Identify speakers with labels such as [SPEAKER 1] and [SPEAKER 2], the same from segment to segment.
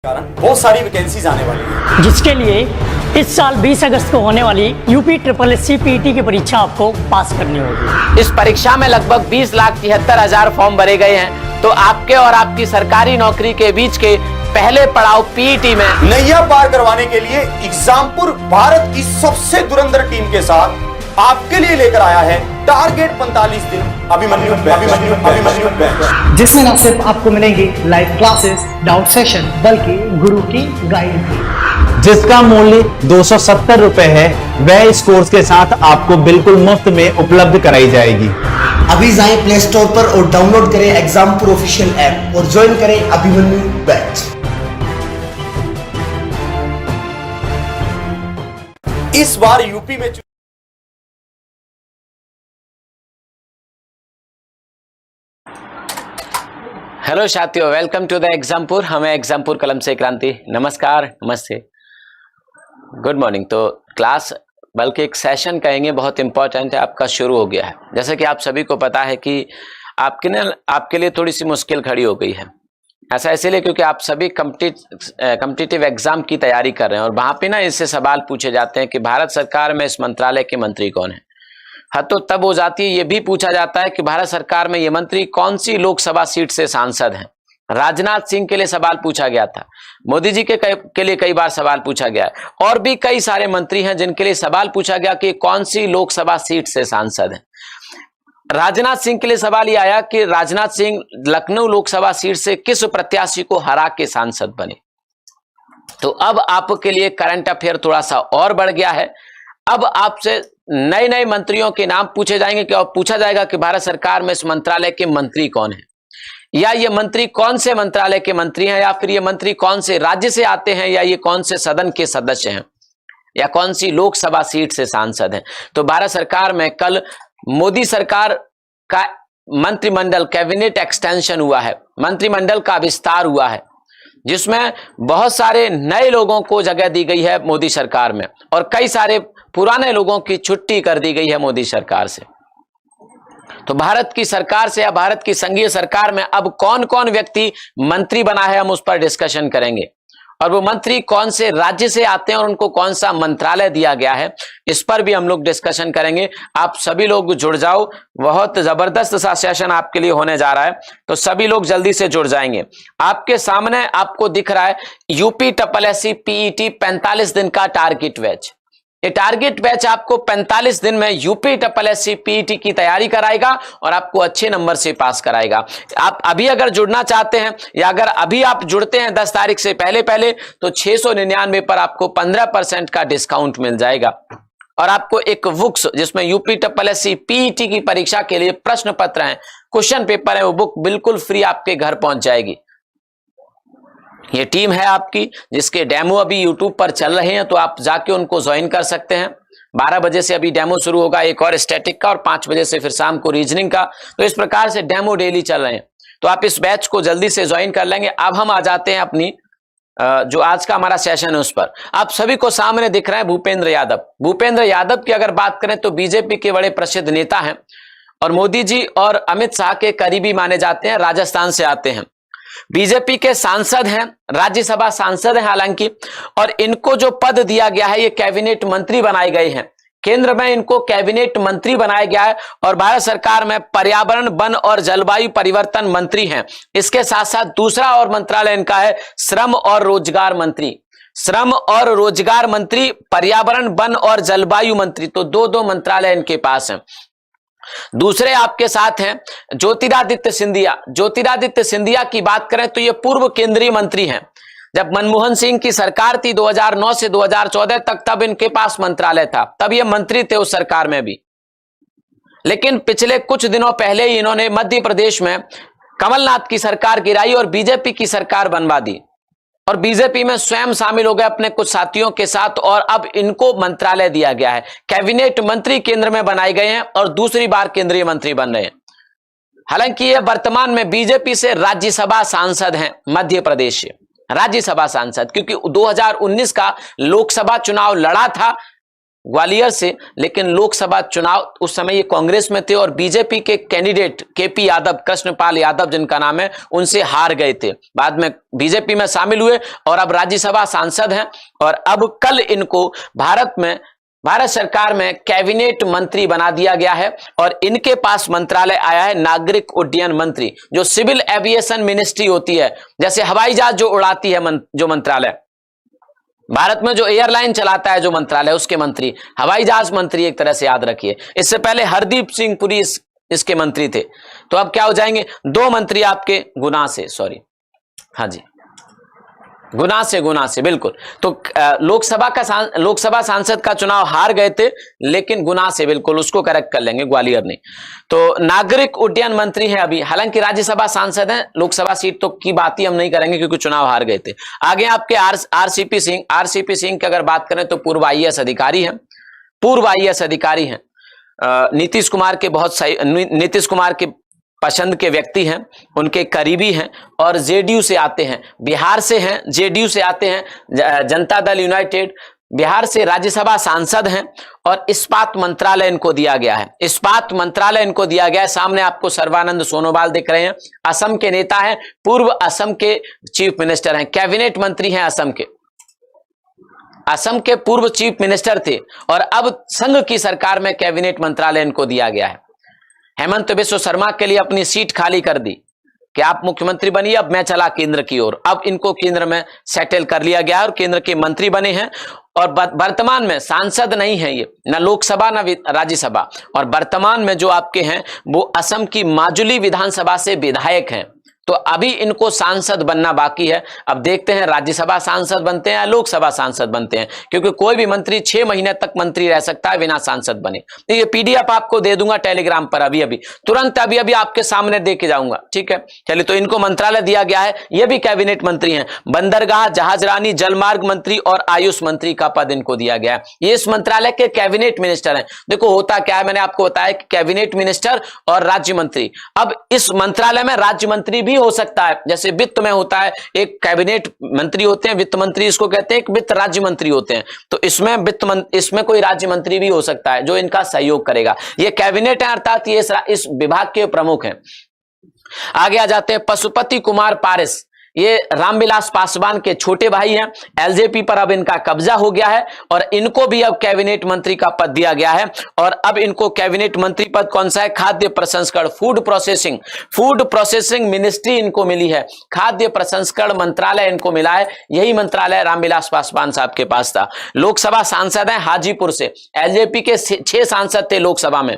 [SPEAKER 1] कारण बहुत सारी वैकेंसीज आने वाली है,
[SPEAKER 2] जिसके लिए इस साल 20 अगस्त को होने वाली यूपी SSSC PET की परीक्षा आपको पास करनी होगी।
[SPEAKER 3] इस परीक्षा में लगभग 20,73,000 फॉर्म भरे गए हैं। तो आपके और आपकी सरकारी नौकरी के बीच के पहले पड़ाव पीईटी में
[SPEAKER 1] नैया पार करवाने के लिए एग्जामपुर भारत की सबसे धुरंधर टीम के साथ आपके लिए लेकर आया है टारगेट 45 दिन अभिमन्यु बैच,
[SPEAKER 2] जिसमें न सिर्फ आपको मिलेंगी लाइव क्लासेस, डाउट सेशन, बल्कि गुरु की गाइड भी,
[SPEAKER 4] जिसका मूल्य 270 रुपए है। वह इस कोर्स के साथ आपको बिल्कुल मुफ्त में उपलब्ध कराई जाएगी।
[SPEAKER 5] अभी जाएं प्ले स्टोर पर और डाउनलोड करें एग्जामपुर ऑफिशियल ऐप और ज्वाइन करें अभिमन्यु बैच।
[SPEAKER 1] इस बार यूपी में
[SPEAKER 3] हेलो साथियों, वेलकम टू द एग्जामपुर। हमें एग्जामपुर कलम से क्रांति। नमस्कार, नमस्ते, गुड मॉर्निंग। तो क्लास बल्कि एक सेशन कहेंगे, बहुत इंपॉर्टेंट है, आपका शुरू हो गया है। जैसे कि आप सभी को पता है कि आपके लिए थोड़ी सी मुश्किल खड़ी हो गई है। ऐसा इसलिए क्योंकि आप सभी कॉम्पिटिटिव एग्जाम की तैयारी कर रहे हैं और वहां पे ना इससे सवाल पूछे जाते हैं कि भारत सरकार में इस मंत्रालय के मंत्री कौन है। हाँ, तो तब हो जाती है, ये भी पूछा जाता है कि भारत सरकार में ये मंत्री कौन सी लोकसभा सीट से सांसद हैं। राजनाथ सिंह के लिए सवाल पूछा गया था, मोदी जी के लिए कई बार सवाल पूछा गया है, और भी कई सारे मंत्री हैं जिनके लिए सवाल पूछा गया कि कौन सी लोकसभा सीट से सांसद हैं। राजनाथ सिंह के लिए सवाल यह आया कि राजनाथ सिंह लखनऊ लोकसभा सीट से किस प्रत्याशी को हरा के सांसद बने। तो अब आपके लिए करंट अफेयर थोड़ा सा और बढ़ गया है। अब आपसे नए नए मंत्रियों के नाम पूछे जाएंगे कि और पूछा जाएगा कि भारत सरकार में इस मंत्रालय के मंत्री कौन है, या ये मंत्री कौन से मंत्रालय के मंत्री हैं, या फिर ये मंत्री कौन से राज्य से आते हैं, या ये कौन से सदन के सदस्य हैं, या कौन सी लोकसभा सीट से सांसद हैं। तो भारत सरकार में कल मोदी सरकार का मंत्रिमंडल कैबिनेट एक्सटेंशन हुआ है, मंत्रिमंडल का विस्तार हुआ है, जिसमें बहुत सारे नए लोगों को जगह दी गई है मोदी सरकार में, और कई सारे पुराने लोगों की छुट्टी कर दी गई है मोदी सरकार से। तो भारत की सरकार से या भारत की संघीय सरकार में अब कौन कौन व्यक्ति मंत्री बना है, हम उस पर डिस्कशन करेंगे। और वो मंत्री कौन से राज्य से आते हैं और उनको कौन सा मंत्रालय दिया गया है, इस पर भी हम लोग डिस्कशन करेंगे। आप सभी लोग जुड़ जाओ, बहुत जबरदस्त सा सेशन आपके लिए होने जा रहा है, तो सभी लोग जल्दी से जुड़ जाएंगे। आपके सामने आपको दिख रहा है यूपी SSSC PET 45 दिन का टारगेट बैच। ये टारगेट बैच आपको 45 दिन में यूपी SSSC PET की तैयारी कराएगा और आपको अच्छे नंबर से पास कराएगा। आप अभी अगर जुड़ना चाहते हैं, या अगर अभी आप जुड़ते हैं 10 तारीख से पहले तो 699 पर आपको 15% का डिस्काउंट मिल जाएगा। और आपको एक बुक्स जिसमें यूपी SSSC PET की परीक्षा के लिए प्रश्न पत्र है, क्वेश्चन पेपर है, वो बुक बिल्कुल फ्री आपके घर पहुंच जाएगी। ये टीम है आपकी, जिसके डेमो अभी यूट्यूब पर चल रहे हैं, तो आप जाके उनको ज्वाइन कर सकते हैं। 12 बजे से अभी डेमो शुरू होगा, एक और स्टैटिक का, और 5 बजे से फिर शाम को रीजनिंग का। तो इस प्रकार से डेमो डेली चल रहे हैं, तो आप इस बैच को जल्दी से ज्वाइन कर लेंगे। अब हम आ जाते हैं अपनी जो आज का हमारा सेशन है उस पर। आप सभी को सामने दिख रहे हैं भूपेंद्र यादव। भूपेंद्र यादव की अगर बात करें तो बीजेपी के बड़े प्रसिद्ध नेता हैं और मोदी जी और अमित शाह के करीबी माने जाते हैं। राजस्थान से आते हैं, बीजेपी के सांसद हैं, राज्यसभा सांसद हैं हालांकि, और इनको जो पद दिया गया है, ये कैबिनेट मंत्री बनाए गए हैं। केंद्र में इनको कैबिनेट मंत्री बनाया गया है और भारत सरकार में पर्यावरण, वन और जलवायु परिवर्तन मंत्री हैं। इसके साथ साथ दूसरा और मंत्रालय इनका है श्रम और रोजगार मंत्री। श्रम और रोजगार मंत्री, पर्यावरण, वन और जलवायु मंत्री, तो दो मंत्रालय इनके पास हैं। दूसरे आपके साथ हैं ज्योतिरादित्य सिंधिया। ज्योतिरादित्य सिंधिया की बात करें तो ये पूर्व केंद्रीय मंत्री हैं। जब मनमोहन सिंह की सरकार थी 2009 से 2014 तक, तब इनके पास मंत्रालय था, तब ये मंत्री थे उस सरकार में भी। लेकिन पिछले कुछ दिनों पहले ही इन्होंने मध्य प्रदेश में कमलनाथ की सरकार गिराई और बीजेपी की सरकार बनवा दी, और बीजेपी में स्वयं शामिल हो गए अपने कुछ साथियों के साथ, और अब इनको मंत्रालय दिया गया है। कैबिनेट मंत्री केंद्र में बनाए गए हैं और दूसरी बार केंद्रीय मंत्री बन रहे हैं। हालांकि ये वर्तमान में बीजेपी से राज्यसभा सांसद हैं, मध्य प्रदेश से राज्यसभा सांसद, क्योंकि 2019 का लोकसभा चुनाव लड़ा था ग्वालियर से, लेकिन लोकसभा चुनाव उस समय ये कांग्रेस में थे और बीजेपी के कैंडिडेट केपी यादव, कृष्णपाल यादव जिनका नाम है, उनसे हार गए थे। बाद में बीजेपी में शामिल हुए और अब राज्यसभा सांसद हैं और अब कल इनको भारत सरकार में कैबिनेट मंत्री बना दिया गया है और इनके पास मंत्रालय आया है नागरिक उड्डयन मंत्री, जो सिविल एविएशन मिनिस्ट्री होती है, जैसे हवाई जहाज जो उड़ाती है जो मंत्रालय, भारत में जो एयरलाइन चलाता है जो मंत्रालय, उसके मंत्री हवाई जहाज मंत्री एक तरह से याद रखिए। इससे पहले हरदीप सिंह पुरी इसके मंत्री थे। तो अब क्या हो जाएंगे, 2 मंत्री आपके गुना से, सॉरी, हाँ जी, गुना से बिल्कुल। तो लोकसभा सांसद का चुनाव हार गए थे, लेकिन गुना से, बिल्कुल उसको करेक्ट कर लेंगे, ग्वालियर नहीं। तो नागरिक उड्डयन मंत्री हैं अभी, हालांकि राज्यसभा सांसद हैं, लोकसभा सीट तो की बात ही हम नहीं करेंगे क्योंकि चुनाव हार गए थे। आगे आपके आरसीपी सिंह की अगर बात करें तो पूर्व आईएएस अधिकारी हैं, नीतीश कुमार के पसंद के व्यक्ति हैं, उनके करीबी हैं और जेडीयू से आते हैं, बिहार से हैं, जेडीयू से आते हैं, जनता दल यूनाइटेड, बिहार से राज्यसभा सांसद हैं और इस्पात मंत्रालय इनको दिया गया है। सामने आपको सर्बानंद सोनोवाल दिख रहे हैं, असम के नेता हैं, पूर्व असम के चीफ मिनिस्टर हैं, कैबिनेट मंत्री हैं असम के पूर्व चीफ मिनिस्टर थे और अब संघ की सरकार में कैबिनेट मंत्रालय इनको दिया गया है। हेमंत बिश्व शर्मा के लिए अपनी सीट खाली कर दी कि आप मुख्यमंत्री बनिए, अब मैं चला केंद्र की ओर। अब इनको केंद्र में सेटल कर लिया गया है और केंद्र के मंत्री बने हैं और वर्तमान में सांसद नहीं है ये, ना लोकसभा ना राज्यसभा, और वर्तमान में जो आपके हैं वो असम की माजुली विधानसभा से विधायक हैं। तो अभी इनको सांसद बनना बाकी है। अब देखते हैं राज्यसभा सांसद बनते हैं या लोकसभा सांसद बनते हैं, क्योंकि कोई भी मंत्री 6 महीने तक मंत्री रह सकता है बिना सांसद बने। तो ये पीडीएफ आपको दे दूंगा टेलीग्राम पर, अभी तुरंत अभी आपके सामने दे के जाऊंगा, ठीक है। चलिए, तो इनको मंत्रालय दिया गया है, ये भी कैबिनेट मंत्री हैं, बंदरगाह, जहाजरानी, जलमार्ग मंत्री और आयुष मंत्री का पद इनको दिया गया है। ये इस मंत्रालय के कैबिनेट मिनिस्टर हैं। देखो होता क्या है, मैंने आपको बताया कि कैबिनेट मिनिस्टर और राज्य मंत्री। अब इस मंत्रालय में राज्य मंत्री भी हो सकता है, जैसे वित्त में होता है, एक कैबिनेट मंत्री होते हैं, वित्त मंत्री इसको कहते हैं, एक वित्त राज्य मंत्री होते हैं। तो इसमें कोई राज्य मंत्री भी हो सकता है जो इनका सहयोग करेगा। ये कैबिनेट है, अर्थात ये इस विभाग के प्रमुख हैं। आगे आ जाते हैं पशुपति कुमार पारस, ये रामविलास पासवान के छोटे भाई हैं। एलजेपी पर अब इनका कब्जा हो गया है और इनको भी अब कैबिनेट मंत्री का पद दिया गया है। और अब इनको कैबिनेट मंत्री पद कौन सा है, खाद्य प्रसंस्करण, फूड प्रोसेसिंग मिनिस्ट्री इनको मिली है, खाद्य प्रसंस्करण मंत्रालय इनको मिला है। यही मंत्रालय रामविलास पासवान साहब के पास था। लोकसभा सांसद हैं हाजीपुर से, एलजेपी के 6 सांसद थे लोकसभा में,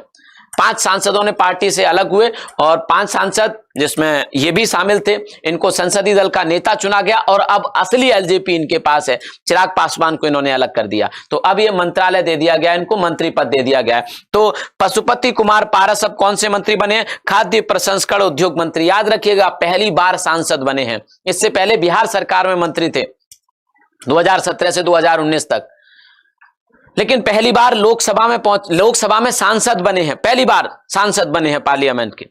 [SPEAKER 3] 5 सांसदों ने पार्टी से अलग हुए और 5 सांसद जिसमें ये भी शामिल थे, इनको संसदीय दल का नेता चुना गया और अब असली एलजेपी इनके पास है। चिराग पासवान को इन्होंने अलग कर दिया, तो अब ये मंत्रालय दे दिया गया, इनको मंत्री पद दे दिया गया है। तो पशुपति कुमार पारस अब कौन से मंत्री बने हैं, खाद्य प्रसंस्करण उद्योग मंत्री। याद रखिएगा, पहली बार सांसद बने हैं, इससे पहले बिहार सरकार में मंत्री थे 2017 से 2019 तक, लेकिन पहली बार लोकसभा में सांसद बने हैं, पहली बार सांसद बने हैं पार्लियामेंट के,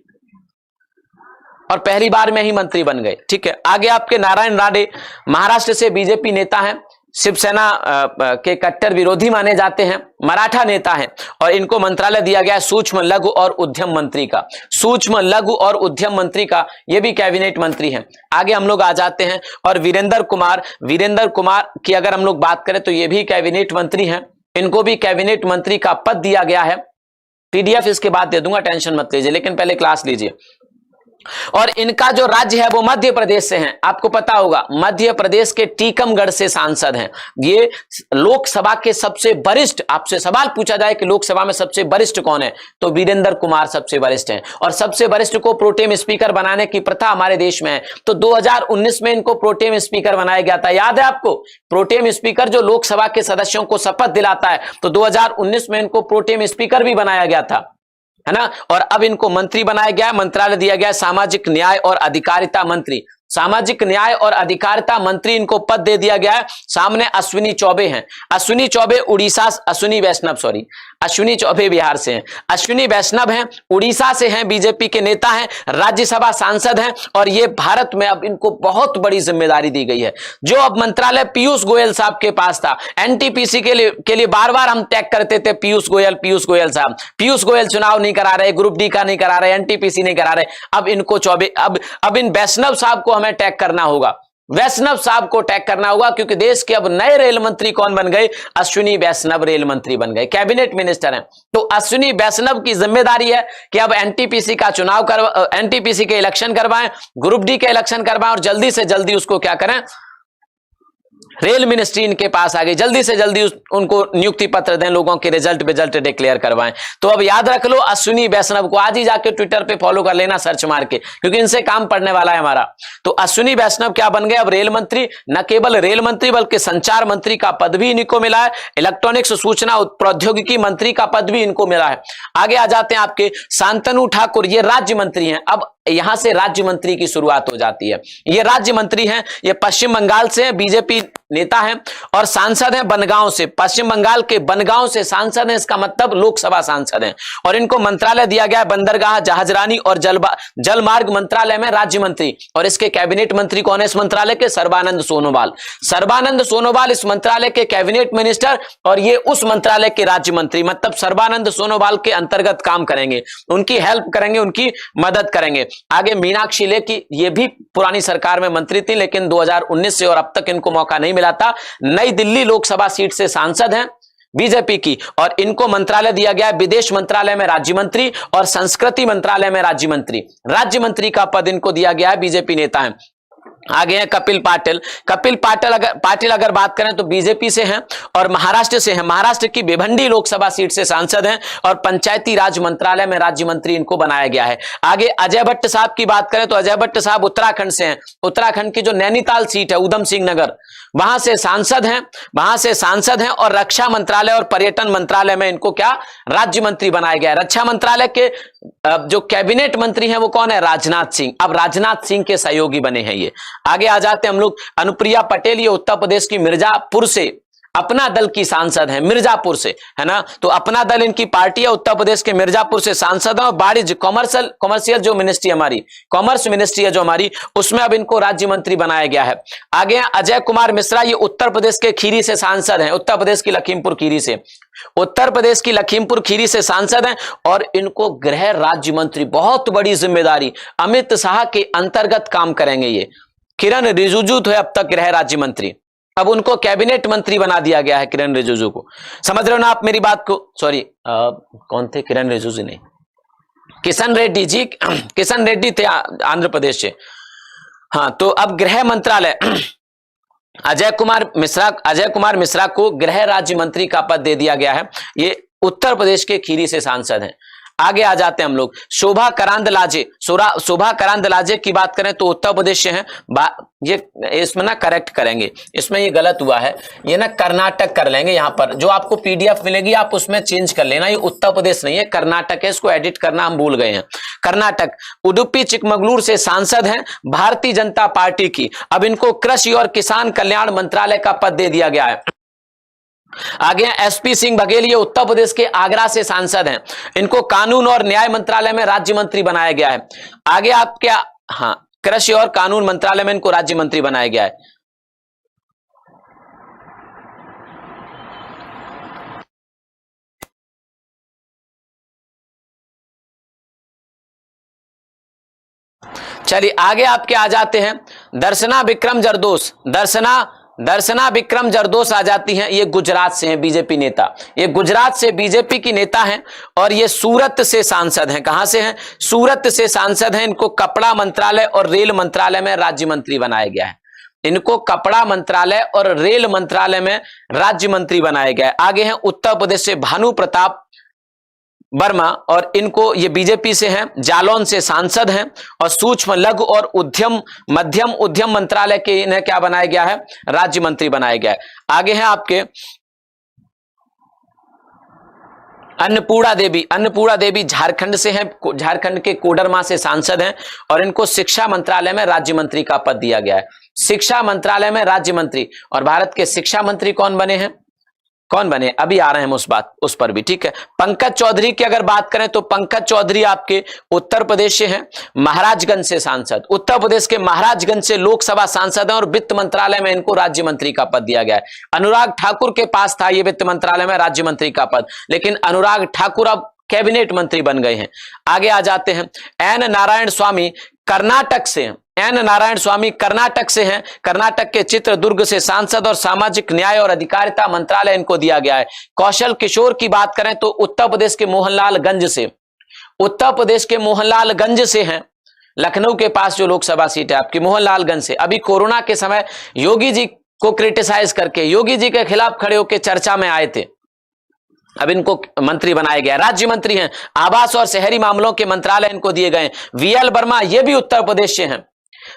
[SPEAKER 3] और पहली बार में ही मंत्री बन गए, ठीक है। आगे आपके नारायण राणे, महाराष्ट्र से बीजेपी नेता हैं, शिवसेना के कट्टर विरोधी माने जाते हैं, मराठा नेता हैं और इनको मंत्रालय दिया गया है सूक्ष्म लघु और उद्यम मंत्री का। सूक्ष्म लघु और उद्यम मंत्री का ये भी कैबिनेट मंत्री हैं। आगे हम लोग आ जाते हैं और वीरेंद्र कुमार की अगर हम लोग बात करें तो ये भी कैबिनेट मंत्री हैं, इनको भी कैबिनेट मंत्री का पद दिया गया है। पीडीएफ इसके बाद दे दूंगा, टेंशन मत लीजिए, लेकिन पहले क्लास लीजिए। और इनका जो राज्य है वो मध्य प्रदेश से है, आपको पता होगा मध्य प्रदेश के टीकमगढ़ से सांसद हैं। ये लोकसभा के सबसे वरिष्ठ, आपसे सवाल पूछा जाए कि लोकसभा में सबसे वरिष्ठ कौन है, तो वीरेंद्र कुमार सबसे वरिष्ठ हैं। और सबसे वरिष्ठ को प्रोटेम स्पीकर बनाने की प्रथा हमारे देश में है, तो 2019 में इनको प्रोटेम स्पीकर बनाया गया था। याद है आपको, प्रोटेम स्पीकर जो लोकसभा के सदस्यों को शपथ दिलाता है, तो 2019 में इनको प्रोटेम स्पीकर भी बनाया गया था, है ना। और अब इनको मंत्री बनाया गया है, मंत्रालय दिया गया है सामाजिक न्याय और अधिकारिता मंत्री। सामाजिक न्याय और अधिकारिता मंत्री इनको पद दे दिया गया है। सामने अश्विनी चौबे हैं। अश्विनी चौबे उड़ीसा, अश्विनी चौबे बिहार से हैं, अश्विनी वैष्णव हैं, उड़ीसा से हैं, बीजेपी के नेता हैं, राज्यसभा सांसद हैं और ये भारत में अब इनको बहुत बड़ी जिम्मेदारी दी गई है। जो अब मंत्रालय पीयूष गोयल साहब के पास था, एनटीपीसी के लिए बार बार हम टैग करते थे पीयूष गोयल साहब, पीयूष गोयल चुनाव नहीं करा रहे, ग्रुप डी का नहीं करा रहे, एनटीपीसी नहीं करा रहे। अब इनको चौबे अब इन वैष्णव साहब को हमें टैग करना होगा, वैष्णव साहब को टैग करना होगा, क्योंकि देश के अब नए रेल मंत्री कौन बन गए? अश्विनी वैष्णव रेल मंत्री बन गए, कैबिनेट मिनिस्टर हैं। तो अश्विनी वैष्णव की जिम्मेदारी है कि अब एनटीपीसी का चुनाव एनटीपीसी के इलेक्शन करवाएं, ग्रुप डी के इलेक्शन करवाएं और जल्दी से जल्दी उसको क्या करें, रेल मिनिस्ट्री इनके पास आ गई, जल्दी से जल्दी उनको नियुक्ति पत्र दें, लोगों के रिजल्ट डिक्लेयर करवाएं। तो अब याद रख लो, अश्विनी वैष्णव को आज ही जाके ट्विटर पे फॉलो कर लेना सर्च मार के, क्योंकि इनसे काम पड़ने वाला है हमारा। तो अश्विनी वैष्णव क्या बन गए अब? रेल मंत्री। न केवल रेल मंत्री बल्कि संचार मंत्री का पद भी इनको मिला है, इलेक्ट्रॉनिक्स सूचना प्रौद्योगिकी मंत्री का पद भी इनको मिला है। आगे आ जाते हैं आपके शांतनु ठाकुर, ये राज्य मंत्री हैं। अब यहां से राज्य मंत्री की शुरुआत हो जाती है। ये राज्य मंत्री हैं, ये पश्चिम बंगाल से हैं, बीजेपी नेता हैं और सांसद हैं बनगांव से, पश्चिम बंगाल के बनगांव से सांसद हैं, इसका मतलब लोकसभा सांसद हैं। और इनको मंत्रालय दिया गया है बंदरगाह, जहाजरानी और जलमार्ग मंत्रालय में राज्य मंत्री। और इसके कैबिनेट मंत्री कौन है इस मंत्रालय के? सर्बानंद सोनोवाल। सर्बानंद सोनोवाल इस मंत्रालय के कैबिनेट मिनिस्टर और ये उस मंत्रालय के राज्य मंत्री, मतलब सर्बानंद सोनोवाल के अंतर्गत काम करेंगे, उनकी हेल्प करेंगे, उनकी मदद करेंगे। आगे मीनाक्षी लेखी, ये भी पुरानी सरकार में मंत्री थी, लेकिन 2019 से और अब तक इनको मौका नहीं मिला था। नई दिल्ली लोकसभा सीट से सांसद हैं बीजेपी की और इनको मंत्रालय दिया गया है विदेश मंत्रालय में राज्य मंत्री और संस्कृति मंत्रालय में राज्य मंत्री। राज्य मंत्री का पद इनको दिया गया है, बीजेपी नेता हैं। आगे हैं कपिल पाटिल। कपिल पाटिल अगर बात करें तो बीजेपी से हैं और महाराष्ट्र से हैं। महाराष्ट्र की भिवंडी लोकसभा सीट से सांसद हैं और पंचायती राज मंत्रालय में राज्य मंत्री इनको बनाया गया है। आगे अजय भट्ट साहब की बात करें तो अजय भट्ट साहब उत्तराखंड से हैं। उत्तराखंड की जो नैनीताल सीट है, उधम सिंह नगर, वहां से सांसद हैं और रक्षा मंत्रालय और पर्यटन मंत्रालय में इनको क्या राज्य मंत्री बनाया गया है। रक्षा मंत्रालय के जो कैबिनेट मंत्री हैं वो कौन है? राजनाथ सिंह। अब राजनाथ सिंह के सहयोगी बने हैं ये। आगे आ जाते हैं हम लोग, अनुप्रिया पटेल, ये उत्तर प्रदेश की मिर्जापुर से अपना दल की सांसद है, मिर्जापुर से, है ना। तो अपना दल इनकी पार्टी है, उत्तर प्रदेश के मिर्जापुर से सांसद है और वाणिज्य कॉमर्शियल जो मिनिस्ट्री हमारी, कॉमर्स मिनिस्ट्री है जो हमारी, उसमें अब इनको राज्य मंत्री बनाया गया है। आगे अजय कुमार मिश्रा, ये उत्तर प्रदेश के खीरी से सांसद हैं, उत्तर प्रदेश की लखीमपुर खीरी से, उत्तर प्रदेश की लखीमपुर खीरी से सांसद हैं और इनको गृह राज्य मंत्री, बहुत बड़ी जिम्मेदारी, अमित शाह के अंतर्गत काम करेंगे ये। किरण रिजिजू थे अब तक गृह राज्य मंत्री, अब उनको कैबिनेट मंत्री बना दिया गया है किरण रिजिजू को। समझ रहे हो ना आप मेरी बात को? सॉरी, कौन थे? किरण रिजिजू नहीं, किशन रेड्डी जी, किशन रेड्डी थे आंध्र प्रदेश से। हाँ, तो अब गृह मंत्रालय अजय कुमार मिश्रा को गृह राज्य मंत्री का पद दे दिया गया है। ये उत्तर प्रदेश के खीरी से सांसद हैं। आगे आ जाते हैं हम लोग, शोभा करांदलाजे की बात करें तो उत्तर प्रदेश से हैं। ये इसमें ना करेक्ट करेंगे, इसमें ये गलत हुआ है, ये ना कर्नाटक कर लेंगे। यहाँ पर जो आपको पीडीएफ मिलेगी आप उसमें चेंज कर लेना, ये उत्तर प्रदेश नहीं है, कर्नाटक है, इसको एडिट करना हम भूल गए हैं। कर्नाटक, उडुपी चिकमगलूर से सांसद हैं भारतीय जनता पार्टी की। अब इनको कृषि और किसान कल्याण मंत्रालय का पद दे दिया गया है। आगे एसपी सिंह बघेल, ये उत्तर प्रदेश के आगरा से सांसद हैं, इनको कानून और न्याय मंत्रालय में राज्य मंत्री बनाया गया है। आगे आप क्या, हाँ, कृषि और कानून मंत्रालय में इनको राज्य मंत्री बनाया गया है। चलिए आगे आपके आ जाते हैं, दर्शना विक्रम जरदोस आ जाती हैं। ये गुजरात से हैं, बीजेपी नेता, ये गुजरात से बीजेपी की नेता हैं और ये सूरत से सांसद हैं। कहां से हैं? सूरत से सांसद हैं। इनको कपड़ा मंत्रालय और रेल मंत्रालय में राज्य मंत्री बनाया गया है। इनको कपड़ा मंत्रालय और रेल मंत्रालय में राज्य मंत्री बनाया गया है। आगे हैं उत्तर प्रदेश से भानु प्रताप वर्मा और इनको, ये बीजेपी से हैं, जालौन से सांसद हैं और सूक्ष्म लघु और मध्यम उद्यम मंत्रालय के इन्हें क्या बनाया गया है? राज्य मंत्री बनाया गया है। आगे हैं आपके अन्नपूर्णा देवी झारखंड से हैं, झारखंड के कोडरमा से सांसद हैं और इनको शिक्षा मंत्रालय में राज्य मंत्री का पद दिया गया है। शिक्षा मंत्रालय में राज्य मंत्री। और भारत के शिक्षा मंत्री कौन बने हैं, कौन बने, अभी आ रहे हैं उस पर भी, ठीक है। पंकज चौधरी की अगर बात करें तो पंकज चौधरी आपके उत्तर प्रदेश से हैं, महाराजगंज से सांसद, उत्तर प्रदेश के महाराजगंज से लोकसभा सांसद हैं और वित्त मंत्रालय में इनको राज्य मंत्री का पद दिया गया है। अनुराग ठाकुर के पास था ये वित्त मंत्रालय में राज्य मंत्री का पद, लेकिन अनुराग ठाकुर अब कैबिनेट मंत्री बन गए हैं। आगे आ जाते हैं, एन नारायण स्वामी कर्नाटक से हैं, एन नारायण स्वामी कर्नाटक से हैं, कर्नाटक के चित्रदुर्ग से सांसद और सामाजिक न्याय और अधिकारिता मंत्रालय इनको दिया गया है। कौशल किशोर की बात करें तो उत्तर प्रदेश के मोहनलालगंज से, उत्तर प्रदेश के मोहनलालगंज से हैं, लखनऊ के पास जो लोकसभा सीट है आपकी मोहनलालगंज से। अभी कोरोना के समय योगी जी को क्रिटिसाइज करके, योगी जी के खिलाफ खड़े होकर चर्चा में आए थे, अब इनको मंत्री बनाया गया, राज्य मंत्री हैं। आवास और शहरी मामलों के मंत्रालय इनको दिए गए। वीएल वर्मा ये भी उत्तर प्रदेश से हैं,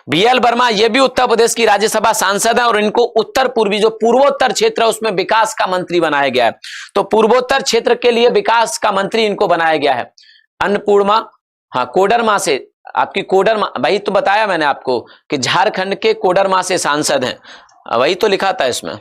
[SPEAKER 3] बीएल वर्मा ये भी उत्तर प्रदेश की राज्यसभा सांसद है और इनको उत्तर पूर्वी जो पूर्वोत्तर क्षेत्र है उसमें विकास का मंत्री बनाया गया है। तो पूर्वोत्तर क्षेत्र के लिए विकास का मंत्री इनको बनाया गया है। अन्नपूर्णा, हाँ कोडरमा से, आपकी कोडरमा, वही तो बताया मैंने आपको कि झारखंड के कोडरमा से सांसद हैं, वही तो लिखा था इसमें,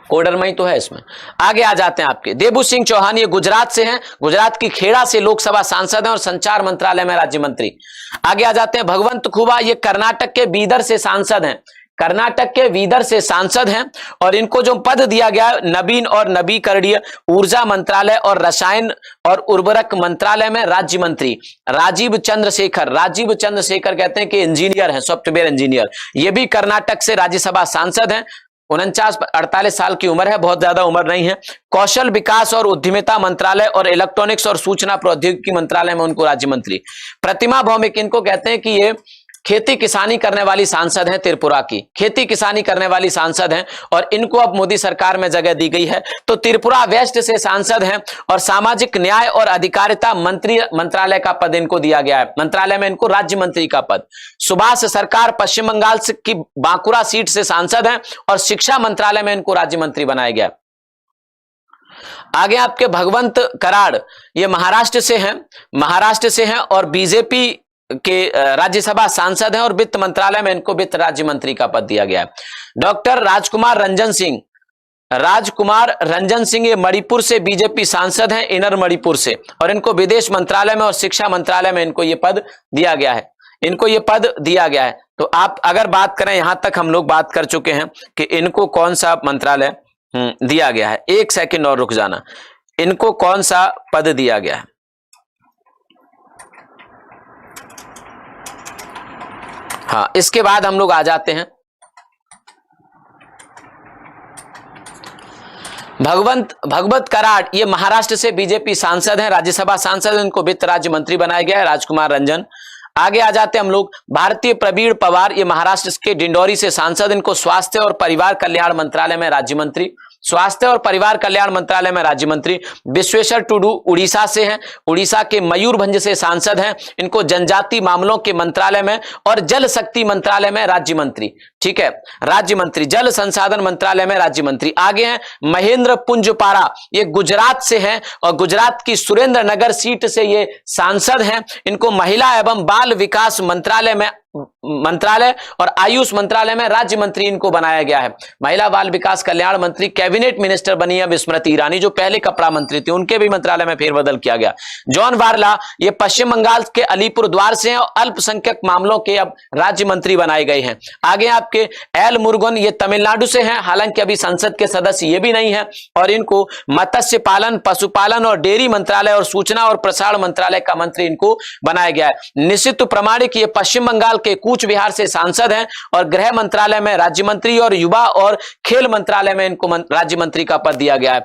[SPEAKER 3] कोडरमा ही तो है इसमें। आगे आ जाते हैं आपके देबू सिंह चौहान, ये गुजरात से हैं, गुजरात की खेड़ा से लोकसभा सांसद हैं और संचार मंत्रालय में राज्य मंत्री। आगे आ जाते हैं भगवंत खुबा, ये कर्नाटक के बीदर से सांसद हैं, कर्नाटक के बीदर से सांसद हैं और इनको जो पद दिया गया नवीन और नवीकरणीय ऊर्जा मंत्रालय और रसायन और उर्वरक मंत्रालय में राज्य मंत्री। राजीव चंद्रशेखर, राजीव चंद्रशेखर कहते हैं कि इंजीनियर हैं, सॉफ्टवेयर इंजीनियर, ये भी कर्नाटक से राज्यसभा सांसद हैं। 49-48 साल की उम्र है, बहुत ज्यादा उम्र नहीं है। कौशल विकास और उद्यमिता मंत्रालय और इलेक्ट्रॉनिक्स और सूचना प्रौद्योगिकी मंत्रालय में उनको राज्य मंत्री। प्रतिमा भौमिक, इनको कहते हैं कि ये खेती किसानी करने वाली सांसद हैं, त्रिपुरा की खेती किसानी करने वाली सांसद हैं और इनको अब मोदी सरकार में जगह दी गई है। तो त्रिपुरा वेस्ट से सांसद हैं और सामाजिक न्याय और अधिकारिता मंत्रालय का पद इनको दिया गया है, मंत्रालय में इनको राज्य मंत्री का पद। सुभाष सरकार पश्चिम बंगाल की बांकुरा सीट से सांसद हैं और शिक्षा मंत्रालय में इनको राज्य मंत्री बनाया गया। आगे आपके भगवंत कराड़, ये महाराष्ट्र से हैं और बीजेपी के राज्यसभा सांसद हैं और वित्त मंत्रालय में इनको वित्त राज्य मंत्री का पद दिया गया है। डॉक्टर राजकुमार रंजन सिंह ये मणिपुर से बीजेपी सांसद हैं, इनर मणिपुर से, और इनको विदेश मंत्रालय में और शिक्षा मंत्रालय में इनको ये पद दिया गया है, इनको ये पद दिया गया है। तो आप अगर बात करें, यहां तक हम लोग बात कर चुके हैं कि इनको कौन सा मंत्रालय दिया गया है। एक सेकंड और रुक जाना, इनको कौन सा पद दिया गया है। हाँ, इसके बाद हम लोग आ जाते हैं भगवत कराड़, ये महाराष्ट्र से बीजेपी सांसद हैं, राज्यसभा सांसद, इनको वित्त राज्य मंत्री बनाया गया है, राजकुमार रंजन। आगे आ जाते हैं हम लोग भारतीय प्रवीण पवार, ये महाराष्ट्र के डिंडोरी से सांसद, इनको स्वास्थ्य और परिवार कल्याण मंत्रालय में राज्य मंत्री, स्वास्थ्य और परिवार कल्याण मंत्रालय में राज्य मंत्री। विश्वेश्वर टुडू उड़ीसा से हैं, उड़ीसा के मयूरभंज से सांसद हैं, इनको जनजाति मामलों के मंत्रालय में और जल शक्ति मंत्रालय में राज्य मंत्री, ठीक है, राज्य मंत्री, जल संसाधन मंत्रालय में राज्य मंत्री। आगे हैं महेंद्र पुंजपारा, ये गुजरात से हैं और गुजरात की सुरेंद्र नगर सीट से ये सांसद हैं, इनको महिला एवं बाल विकास मंत्रालय और आयुष मंत्रालय में राज्य मंत्री इनको बनाया गया है। महिला बाल विकास कल्याण मंत्री, कैबिनेट मिनिस्टर बनी है स्मृति ईरानी, जो पहले कपड़ा मंत्री थी, उनके भी मंत्रालय में फेरबदल किया गया। जॉन वारला, ये पश्चिम बंगाल के अलीपुर द्वार से हैं और अल्पसंख्यक मामलों के अब राज्य मंत्री बनाए गए हैं। आगे आपके एल मुरुगन, ये तमिलनाडु से हैं, हालांकि अभी संसद के सदस्य ये भी नहीं है, और इनको मत्स्य पालन, पशुपालन और डेयरी मंत्रालय और सूचना और प्रसारण मंत्रालय का मंत्री इनको बनाया गया है। निशित प्रमाणिक, ये पश्चिम बंगाल के कूच बिहार से सांसद हैं और गृह मंत्रालय में राज्य मंत्री और युवा और खेल मंत्रालय में इनको राज्य मंत्री का पद दिया गया है।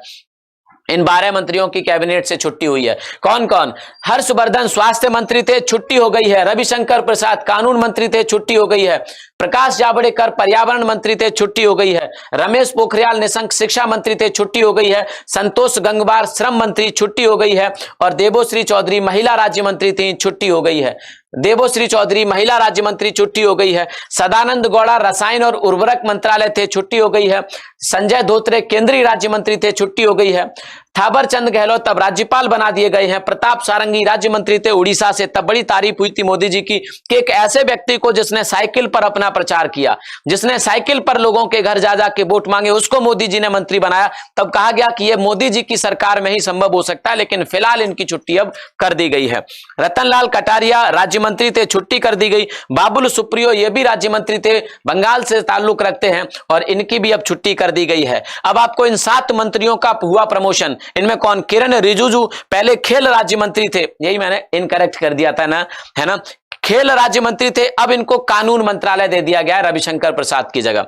[SPEAKER 3] इन 12 मंत्रियों की कैबिनेट से छुट्टी हुई है। कौन कौन? हर्षवर्धन स्वास्थ्य मंत्री थे, छुट्टी हो गई है। रविशंकर प्रसाद कानून मंत्री थे, छुट्टी हो गई है। प्रकाश जावड़ेकर पर्यावरण मंत्री थे, छुट्टी हो गई है। रमेश पोखरियाल निशंक शिक्षा मंत्री थे, छुट्टी हो गई है। संतोष गंगवार श्रम मंत्री, छुट्टी हो गई है। और देबोश्री चौधरी महिला राज्य मंत्री थी, छुट्टी हो गई है। देबोश्री चौधरी महिला राज्य मंत्री, छुट्टी हो गई है। सदानंद गौड़ा रसायन और उर्वरक मंत्रालय थे, छुट्टी हो गई है। संजय धोत्रे केंद्रीय राज्य मंत्री थे, छुट्टी हो गई है। थावर चंद गहलोत तब राज्यपाल बना दिए गए हैं। प्रताप सारंगी राज्य मंत्री थे उड़ीसा से, तब बड़ी तारीफ हुई थी मोदी जी की कि एक ऐसे व्यक्ति को जिसने साइकिल पर अपना प्रचार किया, जिसने साइकिल पर लोगों के घर जा जाके वोट मांगे, उसको मोदी जी ने मंत्री बनाया। तब कहा गया कि यह मोदी जी की सरकार में ही संभव हो सकता है, लेकिन फिलहाल इनकी छुट्टी अब कर दी गई है। रतनलाल कटारिया राज्य मंत्री थे, छुट्टी कर दी गई। बाबुल सुप्रियो ये भी राज्य मंत्री थे, बंगाल से ताल्लुक रखते हैं और इनकी भी अब छुट्टी कर दी गई है। अब आपको इन 7 मंत्रियों का हुआ प्रमोशन। इनमें कौन? किरण रिजिजू पहले खेल राज्य मंत्री थे, यही मैंने इनकरेक्ट कर दिया था ना, है ना, खेल राज्य मंत्री थे, अब इनको कानून मंत्रालय दे दिया गया है रविशंकर प्रसाद की जगह।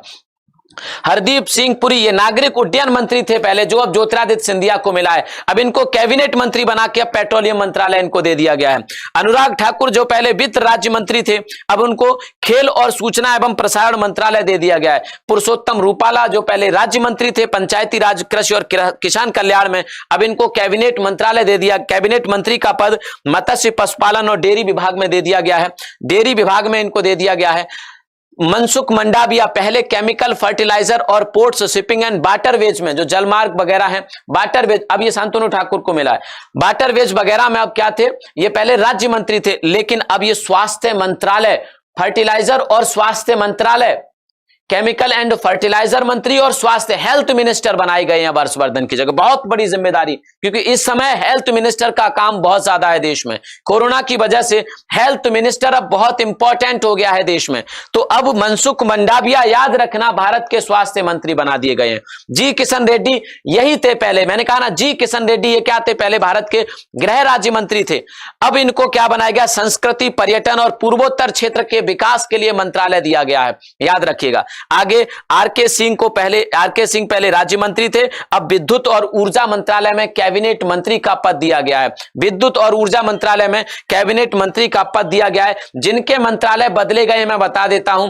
[SPEAKER 3] हरदीप सिंह पुरी ये नागरिक उड्डयन मंत्री थे पहले, जो अब ज्योतिरादित्य सिंधिया को मिला है, अब इनको कैबिनेट मंत्री बना के अब पेट्रोलियम मंत्रालय इनको दे दिया गया है। अनुराग ठाकुर जो पहले वित्त राज्य मंत्री थे, अब उनको खेल और सूचना एवं प्रसारण मंत्रालय दे दिया गया है। पुरुषोत्तम रूपाला जो पहले राज्य मंत्री थे पंचायती राज, कृषि और किसान कल्याण में, अब इनको कैबिनेट मंत्रालय दे दिया, कैबिनेट मंत्री का पद मत्स्य पशुपालन और डेयरी विभाग में दे दिया गया है, डेयरी विभाग में इनको दे दिया गया है। मनसुख मंडाविया पहले केमिकल फर्टिलाइजर और पोर्ट्स शिपिंग एंड वाटरवेज में, जो जलमार्ग वगैरह हैं, वाटरवेज, अब ये शांतनु ठाकुर को मिला है। वाटरवेज वगैरह में अब क्या थे? ये पहले राज्य मंत्री थे, लेकिन अब ये स्वास्थ्य मंत्रालय, फर्टिलाइजर और स्वास्थ्य मंत्रालय, केमिकल एंड फर्टिलाइजर मंत्री और स्वास्थ्य हेल्थ मिनिस्टर बनाए गए हैं हर्षवर्धन की जगह। बहुत बड़ी जिम्मेदारी, क्योंकि इस समय हेल्थ मिनिस्टर का काम बहुत ज्यादा है देश में। कोरोना की वजह से हेल्थ मिनिस्टर अब बहुत इंपॉर्टेंट हो गया है देश में। तो अब मनसुख मंडाविया, याद रखना, भारत के स्वास्थ्य मंत्री बना दिए गए हैं। जी किशन रेड्डी यही थे पहले, मैंने कहा ना, जी किशन रेड्डी ये क्या थे? पहले भारत के गृह राज्य मंत्री थे। अब इनको क्या बनाया गया? संस्कृति, पर्यटन और पूर्वोत्तर क्षेत्र के विकास के लिए मंत्रालय दिया गया है, याद रखिएगा। आगे आरके सिंह पहले राज्य मंत्री थे, अब विद्युत और ऊर्जा मंत्रालय में कैबिनेट मंत्री का पद दिया गया है। विद्युत और ऊर्जा मंत्रालय में कैबिनेट मंत्री का पद दिया गया है। जिनके मंत्रालय बदले गए मैं बता देता हूं,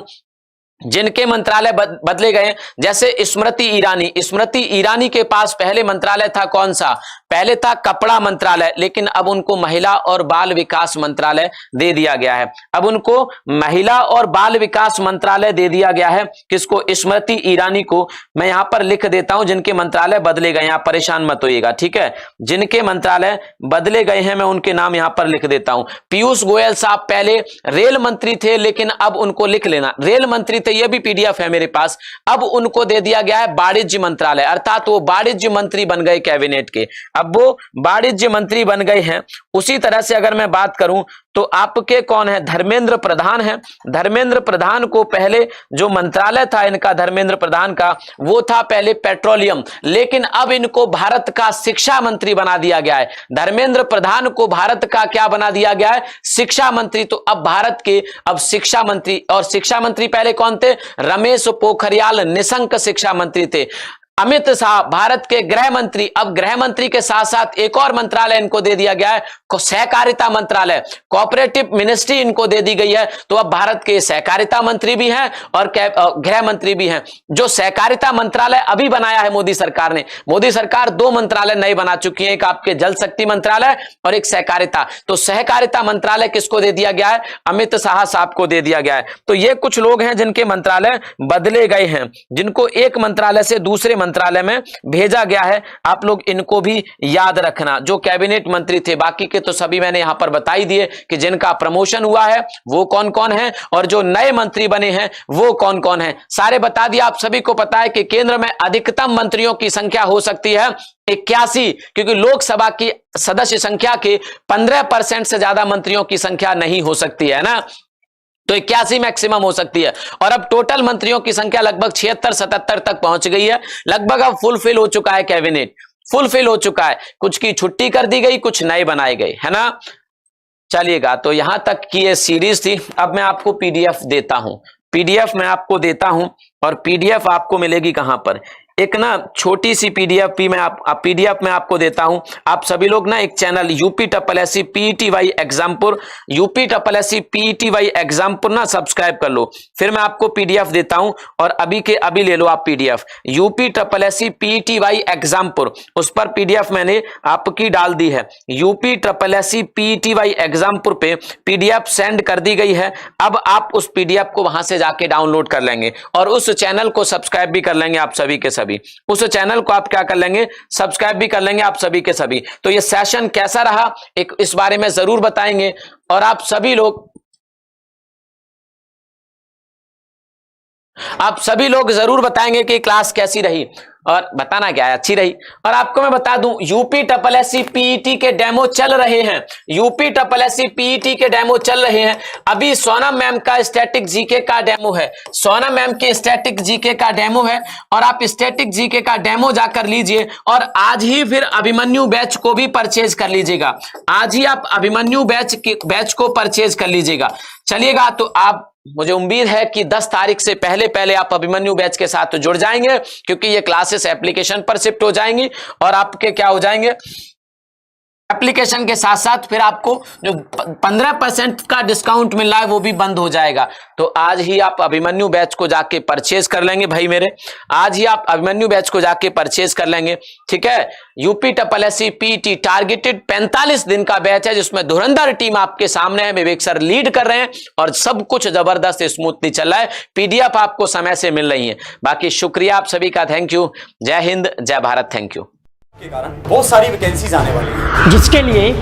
[SPEAKER 3] जिनके मंत्रालय बदले गए, जैसे स्मृति ईरानी के पास पहले मंत्रालय था कौन सा? पहले था कपड़ा मंत्रालय, लेकिन अब उनको महिला और बाल विकास मंत्रालय दे दिया गया है। अब उनको महिला और बाल विकास मंत्रालय दे दिया गया है। किसको? स्मृति ईरानी को। मैं यहां पर लिख देता हूं जिनके मंत्रालय बदले गए, आप परेशान मत होइएगा, ठीक है। जिनके मंत्रालय बदले गए हैं मैं उनके नाम यहां पर लिख देता हूं। पीयूष गोयल साहब पहले रेल मंत्री थे, लेकिन अब उनको लिख लेना, रेल मंत्री थे, ये भी पीडीएफ है मेरे पास। अब उनको दे दिया गया है वाणिज्य मंत्रालय, अर्थात वो वाणिज्य मंत्री बन गए कैबिनेट के, अब वो वाणिज्य मंत्री बन गए हैं। उसी तरह से अगर मैं बात करूं तो आपके कौन है? धर्मेंद्र प्रधान है। धर्मेंद्र प्रधान को पहले जो मंत्रालय था इनका, धर्मेंद्र प्रधान का, वो था पहले पेट्रोलियम, लेकिन अब इनको भारत का शिक्षा मंत्री बना दिया गया है। धर्मेंद्र प्रधान को भारत का क्या बना दिया गया है? शिक्षा मंत्री। तो अब भारत के अब शिक्षा मंत्री, और शिक्षा मंत्री पहले कौन थे? रमेश पोखरियाल निशंक शिक्षा मंत्री थे। अमित शाह भारत के गृह मंत्री, अब गृह मंत्री के साथ साथ एक और मंत्रालय इनको दे दिया गया है, सहकारिता मंत्रालय, कोऑपरेटिव मिनिस्ट्री इनको दे दी गई है। तो अब भारत के सहकारिता मंत्री भी हैं और गृह मंत्री भी हैं। जो सहकारिता मंत्रालय अभी बनाया है मोदी सरकार ने, मोदी सरकार 2 मंत्रालय नए बना चुकी है, एक आपके जल शक्ति मंत्रालय और एक सहकारिता। तो सहकारिता मंत्रालय किसको दे दिया गया है? अमित शाह साहब को दे दिया गया है। तो ये कुछ लोग हैं जिनके मंत्रालय बदले गए हैं, जिनको एक मंत्रालय से दूसरे मंत्रालय में भेजा गया है। आप लोग इनको भी याद रखना, जो कैबिनेट मंत्री थे। बाकी के तो सभी मैंने यहां पर बता ही दिए कि जिनका प्रमोशन हुआ है वो कौन कौन है, और जो नए मंत्री बने हैं वो कौन कौन है, सारे बता दिया। आप सभी को पता है कि केंद्र में अधिकतम मंत्रियों की संख्या हो सकती है 81, क्योंकि लोकसभा की सदस्य संख्या के 15% से ज्यादा मंत्रियों की संख्या नहीं हो सकती है ना, तो 81 मैक्सिमम हो सकती है। और अब टोटल मंत्रियों की संख्या लगभग 76-77 तक पहुंच गई है। लगभग अब फुलफिल हो चुका है कैबिनेट, फुलफिल हो चुका है। कुछ की छुट्टी कर दी गई, कुछ नए बनाए गए, है ना। चलिएगा, तो यहां तक की ये सीरीज थी। अब मैं आपको पीडीएफ देता हूं, पीडीएफ मैं आपको देता हूं, और पीडीएफ आपको मिलेगी कहां पर? एक ना छोटी सी पीडीएफ भी मैं पीडीएफ में आपको देता हूं। आप सभी लोग ना एक channel UPSSC PETY Exampur, UPSSC PETY Exampur ना सब्सक्राइब कर लो, फिर मैं आपको पीडीएफ देता हूं। और अभी के अभी ले लो आप पीडीएफ, UPSSC PETY एग्जामपुर, उस पर पीडीएफ मैंने आपकी डाल दी है। UPSSC PETY एग्जामपुर पे पीडीएफ सेंड कर दी गई है। अब आप उस पीडीएफ को वहां से जाके डाउनलोड कर लेंगे और उस चैनल को सब्सक्राइब भी कर लेंगे आप सभी के सभी। सभी, उस चैनल को आप क्या कर लेंगे, सब्सक्राइब भी कर लेंगे आप सभी के सभी। तो ये सेशन कैसा रहा एक इस बारे में जरूर बताएंगे, और आप सभी लोग जरूर बताएंगे कि क्लास कैसी रही, और बताना क्या है, अच्छी रही। और आपको मैं बता दूं, यूपी SSSC PET के डेमो चल रहे हैं, यूपी SSSC PET के डेमो चल रहे हैं। अभी सोनम मैम का स्टैटिक जीके का डेमो है, सोनम मैम के स्टैटिक जीके का डेमो है, और आप स्टैटिक जीके का डेमो जाकर लीजिए, और आज ही फिर अभिमन्यु बैच को भी परचेज कर लीजिएगा, आज ही आप अभिमन्यु बैच को परचेज कर लीजिएगा। चलिएगा, तो आप, मुझे उम्मीद है कि 10 तारीख से पहले आप अभिमन्यु बैच के साथ जुड़ जाएंगे, क्योंकि ये क्लासेस एप्लीकेशन पर शिफ्ट हो जाएंगी, और आपके क्या हो जाएंगे, एप्लीकेशन के साथ साथ फिर आपको जो 15% का डिस्काउंट मिल रहा है वो भी बंद हो जाएगा। तो आज ही आप अभिमन्यु बैच को जाके परचेज कर लेंगे भाई मेरे, आज ही आप अभिमन्यु बैच को जाके परचेज कर लेंगे, ठीक है। यूपी SSSC PET टारगेटेड 45 दिन का बैच है, जिसमें धुरंधर टीम आपके सामने है, विवेक सर लीड कर रहे हैं, और सब कुछ जबरदस्त स्मूथली चल रहा है, PDF आपको समय से मिल रही है। बाकी शुक्रिया आप सभी का, थैंक यू, जय हिंद जय भारत, थैंक यू।
[SPEAKER 1] के कारण बहुत सारी वैकेंसीज आने वाली है,
[SPEAKER 2] जिसके लिए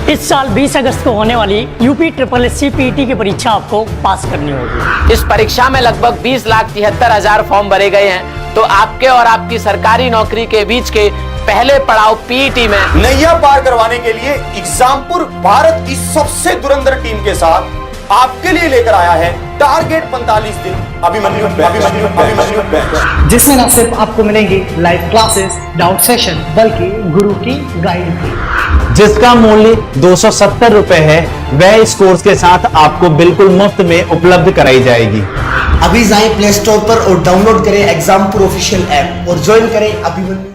[SPEAKER 2] इस साल 20 अगस्त को होने वाली यूपी SSSC PET की परीक्षा आपको पास करनी होगी।
[SPEAKER 3] इस परीक्षा में लगभग 20,73,000 फॉर्म भरे गए हैं। तो आपके और आपकी सरकारी नौकरी के बीच के पहले पड़ाव PET में
[SPEAKER 1] नैया पार करवाने के लिए एग्जामपुर भारत की सबसे धुरंधर टीम के साथ आपके लिए लेकर आया है टारगेट 45 दिन अभिमन्यु बैच,
[SPEAKER 6] जिसमें न सिर्फ आपको मिलेंगी लाइव क्लासेस, डाउट सेशन, बल्कि गुरु की गाइड भी,
[SPEAKER 4] जिसका मूल्य 270 रुपए है, वह इस कोर्स के साथ आपको बिल्कुल मुफ्त में उपलब्ध कराई जाएगी।
[SPEAKER 5] अभी जाएं प्ले स्टोर पर और डाउनलोड करें एग्जामपुर ऑफिशियल ऐप और ज्वाइन करें अभिमन्यु।